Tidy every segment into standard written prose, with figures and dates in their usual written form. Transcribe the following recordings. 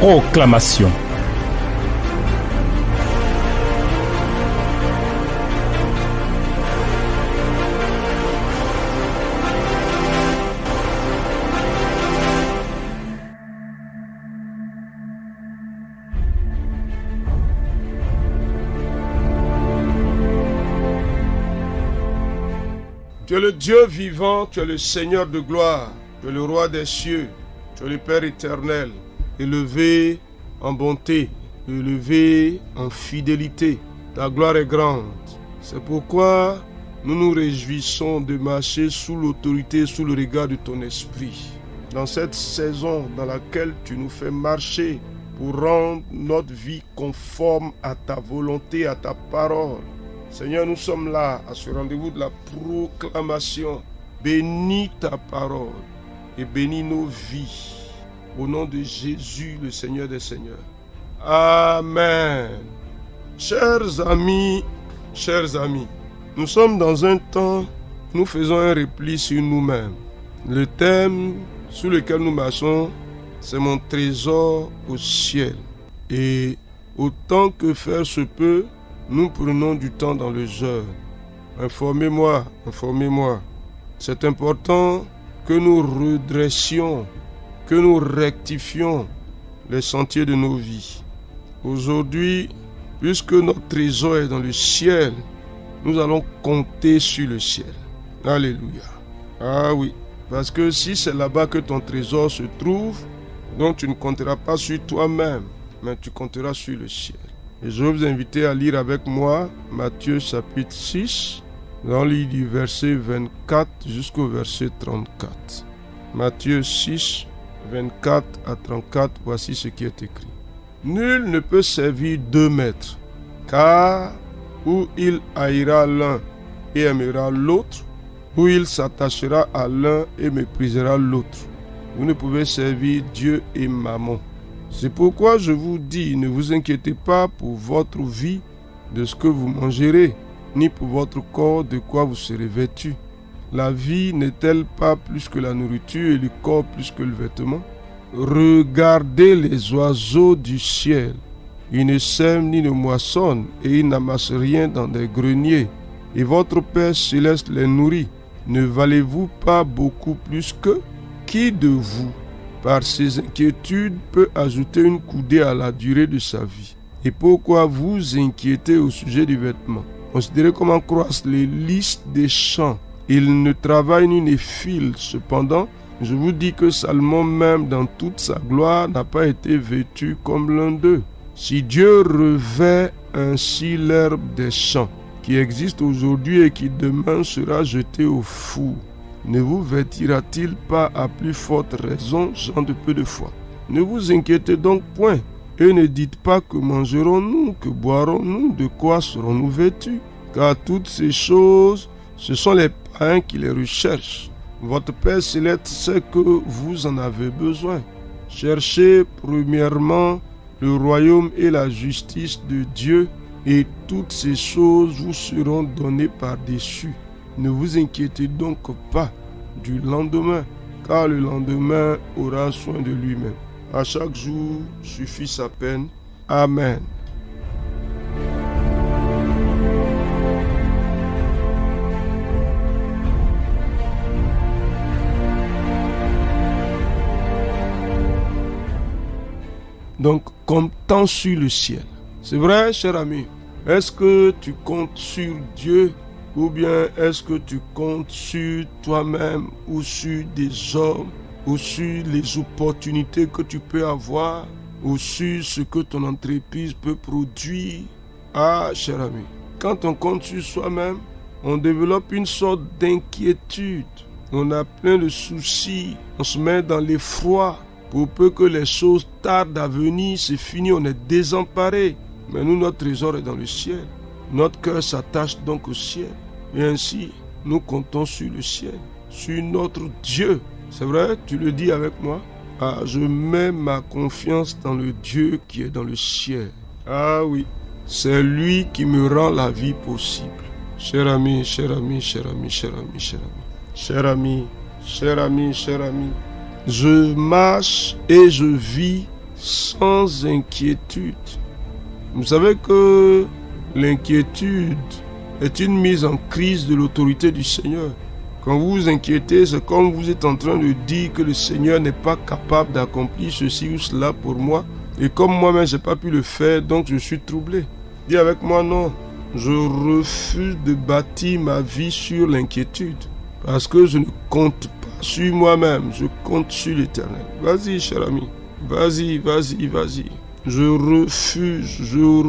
Proclamation. Tu es le Dieu vivant, tu es le Seigneur de gloire, tu es le Roi des cieux, tu es le Père éternel, élevé en bonté, élevé en fidélité. Ta gloire est grande. C'est pourquoi nous nous réjouissons de marcher sous l'autorité, sous le regard de ton esprit. Dans cette saison dans laquelle tu nous fais marcher pour rendre notre vie conforme à ta volonté, à ta parole. Seigneur, nous sommes là à ce rendez-vous de la proclamation. Bénis ta parole et bénis nos vies. Au nom de Jésus, le Seigneur des Seigneurs. Amen. Chers amis, nous sommes dans un temps où nous faisons un repli sur nous-mêmes. Le thème sous lequel nous marchons, c'est mon trésor au ciel. Et autant que faire se peut, nous prenons du temps dans le jeûne. Informez-moi. C'est important que nous redressions, que nous rectifions les sentiers de nos vies. Aujourd'hui, puisque notre trésor est dans le ciel, nous allons compter sur le ciel. Alléluia. Ah oui, parce que si c'est là-bas que ton trésor se trouve, donc tu ne compteras pas sur toi-même, mais tu compteras sur le ciel. Et je vais vous inviter à lire avec moi Matthieu chapitre 6, dans le livre du verset 24 jusqu'au verset 34. Matthieu 6, 24 à 34, voici ce qui est écrit. Nul ne peut servir deux maîtres, car ou il haïra l'un et aimera l'autre, ou il s'attachera à l'un et méprisera l'autre. Vous ne pouvez servir Dieu et Mammon. C'est pourquoi je vous dis, ne vous inquiétez pas pour votre vie de ce que vous mangerez, ni pour votre corps de quoi vous serez vêtu. La vie n'est-elle pas plus que la nourriture et le corps plus que le vêtement? Regardez les oiseaux du ciel. Ils ne sèment ni ne moissonnent et ils n'amassent rien dans des greniers. Et votre Père céleste les nourrit. Ne valez-vous pas beaucoup plus qu'eux? Qui de vous, par ses inquiétudes, peut ajouter une coudée à la durée de sa vie? Et pourquoi vous inquiétez au sujet du vêtement? Considérez comment croissent les lys des champs. Ils ne travaillent ni ne filent. Cependant, je vous dis que Salomon même dans toute sa gloire n'a pas été vêtu comme l'un d'eux. Si Dieu revêt ainsi l'herbe des champs, qui existe aujourd'hui et qui demain sera jetée au four, ne vous vêtira-t-il pas à plus forte raison, gens de peu de foi? Ne vous inquiétez donc point, et ne dites pas que mangerons-nous, que boirons-nous, de quoi serons-nous vêtus? Car toutes ces choses, ce sont les païens qui les recherchent. Votre Père céleste sait que vous en avez besoin. Cherchez premièrement le royaume et la justice de Dieu, et toutes ces choses vous seront données par-dessus. Ne vous inquiétez donc pas du lendemain, car le lendemain aura soin de lui-même. À chaque jour suffit sa peine. Amen. Donc, comptant sur le ciel. C'est vrai, cher ami. Est-ce que tu comptes sur Dieu ou bien est-ce que tu comptes sur toi-même ou sur des hommes ou sur les opportunités que tu peux avoir ou sur ce que ton entreprise peut produire? Ah, cher ami, quand on compte sur soi-même, on développe une sorte d'inquiétude. On a plein de soucis, on se met dans l'effroi. Pour peu que les choses tardent à venir, c'est fini, on est désemparé. Mais nous, notre trésor est dans le ciel. Notre cœur s'attache donc au ciel. Et ainsi, nous comptons sur le ciel, sur notre Dieu. C'est vrai, tu le dis avec moi? Ah, je mets ma confiance dans le Dieu qui est dans le ciel. Ah oui, c'est lui qui me rend la vie possible. Cher ami, cher ami, cher ami, cher ami, cher ami. Cher ami, cher ami, cher ami. Je marche et je vis sans inquiétude. Vous savez que l'inquiétude est une mise en crise de l'autorité du Seigneur. Quand vous vous inquiétez, c'est comme vous êtes en train de dire que le Seigneur n'est pas capable d'accomplir ceci ou cela pour moi. Et comme moi-même, je n'ai pas pu le faire, donc je suis troublé. Dis avec moi, non. Je refuse de bâtir ma vie sur l'inquiétude. Parce que je ne compte pas sur moi-même, je compte sur l'Éternel. Vas-y, cher ami. Vas-y. Je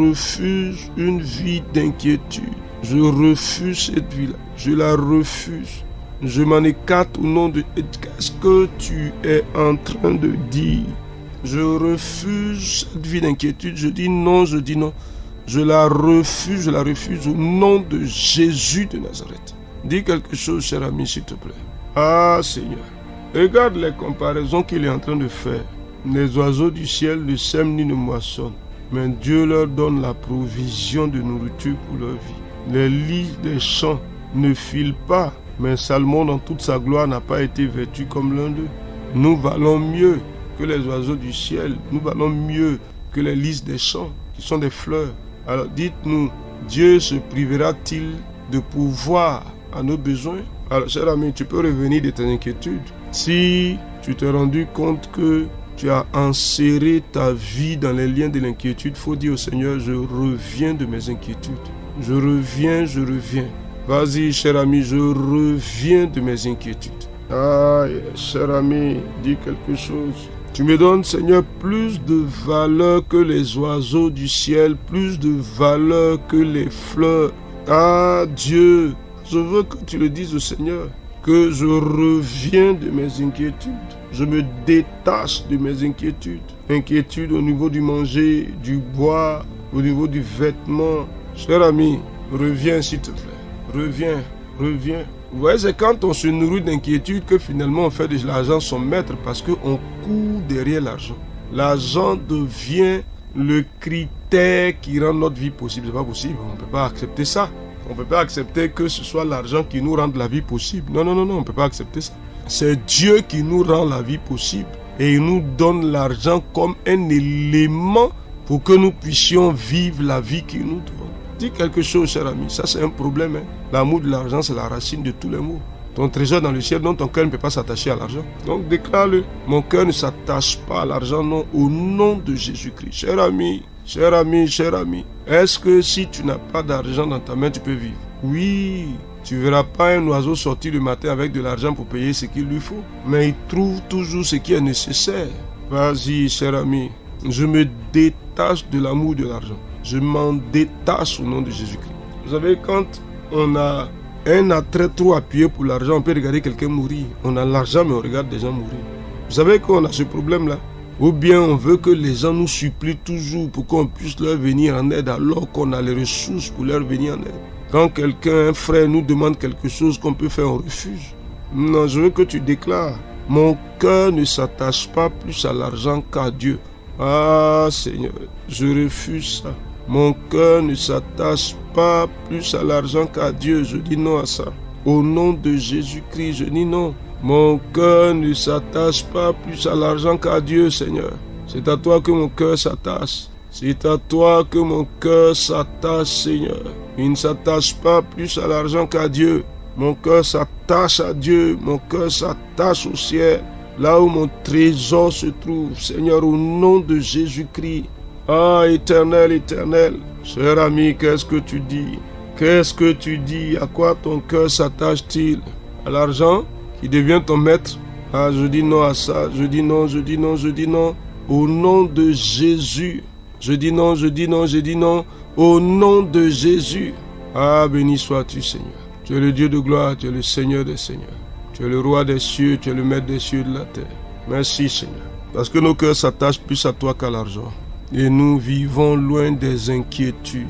refuse une vie d'inquiétude. Je refuse cette vie-là. Je la refuse. Je m'en écarte au nom de... Qu'est-ce que tu es en train de dire? Je refuse cette vie d'inquiétude. Je dis non. Je la refuse au nom de Jésus de Nazareth. Dis quelque chose, cher ami, s'il te plaît. Ah, Seigneur. Regarde les comparaisons qu'il est en train de faire. Les oiseaux du ciel ne sèment ni ne moissonnent, mais Dieu leur donne la provision de nourriture pour leur vie. Les lys des champs ne filent pas, mais Salomon dans toute sa gloire n'a pas été vêtu comme l'un d'eux. Nous valons mieux que les oiseaux du ciel, nous valons mieux que les lys des champs, qui sont des fleurs. Alors dites-nous, Dieu se privera-t-il de pouvoir à nos besoins? Alors cher ami, tu peux revenir de tes inquiétudes. Si tu t'es rendu compte que tu as enserré ta vie dans les liens de l'inquiétude, il faut dire au Seigneur, je reviens de mes inquiétudes. Je reviens. Vas-y, cher ami, je reviens de mes inquiétudes. Ah, cher ami, dis quelque chose. Tu me donnes, Seigneur, plus de valeur que les oiseaux du ciel, plus de valeur que les fleurs. Ah, Dieu, je veux que tu le dises au Seigneur, que je reviens de mes inquiétudes. Je me détache de mes inquiétudes. Inquiétudes au niveau du manger, du boire, au niveau du vêtement. Cher ami, reviens s'il te plaît. Reviens. Vous voyez, c'est quand on se nourrit d'inquiétude que finalement on fait de l'argent son maître parce qu'on court derrière l'argent. L'argent devient le critère qui rend notre vie possible. C'est pas possible, on ne peut pas accepter ça. On ne peut pas accepter que ce soit l'argent qui nous rende la vie possible. Non, on ne peut pas accepter ça. C'est Dieu qui nous rend la vie possible et il nous donne l'argent comme un élément pour que nous puissions vivre la vie qu'il nous donne. Dis quelque chose, cher ami, ça c'est un problème. L'amour de l'argent, c'est la racine de tous les maux. Ton trésor dans le ciel, donc ton cœur ne peut pas s'attacher à l'argent. Donc déclare-le, mon cœur ne s'attache pas à l'argent, non, au nom de Jésus-Christ. Cher ami, est-ce que si tu n'as pas d'argent dans ta main, tu peux vivre? Oui, tu ne verras pas un oiseau sortir le matin avec de l'argent pour payer ce qu'il lui faut. Mais il trouve toujours ce qui est nécessaire. Vas-y, cher ami, je me détache de l'amour de l'argent. Je m'en détache au nom de Jésus-Christ. Vous savez, quand on a un attrait trop appuyé pour l'argent, on peut regarder quelqu'un mourir. On a l'argent, mais on regarde des gens mourir. Vous savez qu'on a ce problème-là. Ou bien on veut que les gens nous supplient toujours pour qu'on puisse leur venir en aide alors qu'on a les ressources pour leur venir en aide. Quand quelqu'un, un frère, nous demande quelque chose qu'on peut faire, on refuse. Non, je veux que tu déclares. Mon cœur ne s'attache pas plus à l'argent qu'à Dieu. Ah Seigneur, je refuse ça. Mon cœur ne s'attache pas plus à l'argent qu'à Dieu. Je dis non à ça. Au nom de Jésus-Christ, je dis non. Mon cœur ne s'attache pas plus à l'argent qu'à Dieu, Seigneur. C'est à toi que mon cœur s'attache. C'est à toi que mon cœur s'attache, Seigneur. Il ne s'attache pas plus à l'argent qu'à Dieu. Mon cœur s'attache à Dieu. Mon cœur s'attache au ciel. Là où mon trésor se trouve, Seigneur, au nom de Jésus-Christ. Ah, éternel, cher ami, qu'est-ce que tu dis? Qu'est-ce que tu dis? À quoi ton cœur s'attache-t-il? À l'argent qui devient ton maître? Ah, je dis non à ça, je dis non. Au nom de Jésus, je dis non. Au nom de Jésus. Ah, béni sois-tu, Seigneur. Tu es le Dieu de gloire, tu es le Seigneur des seigneurs. Tu es le roi des cieux, tu es le maître des cieux et de la terre. Merci, Seigneur. Parce que nos cœurs s'attachent plus à toi qu'à l'argent. Et nous vivons loin des inquiétudes.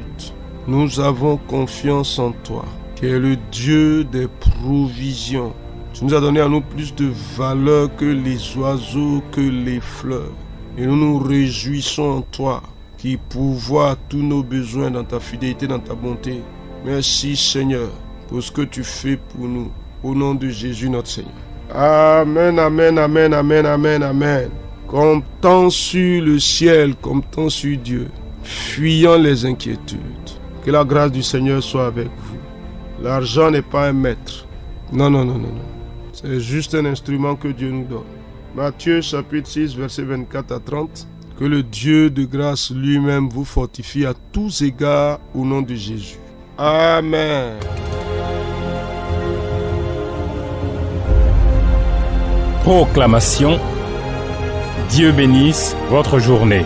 Nous avons confiance en toi, qui est le Dieu des provisions. Tu nous as donné à nous plus de valeur que les oiseaux, que les fleurs. Et nous nous réjouissons en toi, qui pourvoit tous nos besoins dans ta fidélité, dans ta bonté. Merci Seigneur, pour ce que tu fais pour nous. Au nom de Jésus notre Seigneur. Amen. comptant sur le ciel, comptant sur Dieu, fuyant les inquiétudes. Que la grâce du Seigneur soit avec vous. L'argent n'est pas un maître. Non. C'est juste un instrument que Dieu nous donne. Matthieu chapitre 6, versets 24 à 30. Que le Dieu de grâce lui-même vous fortifie à tous égards au nom de Jésus. Amen. Proclamation. Dieu bénisse votre journée.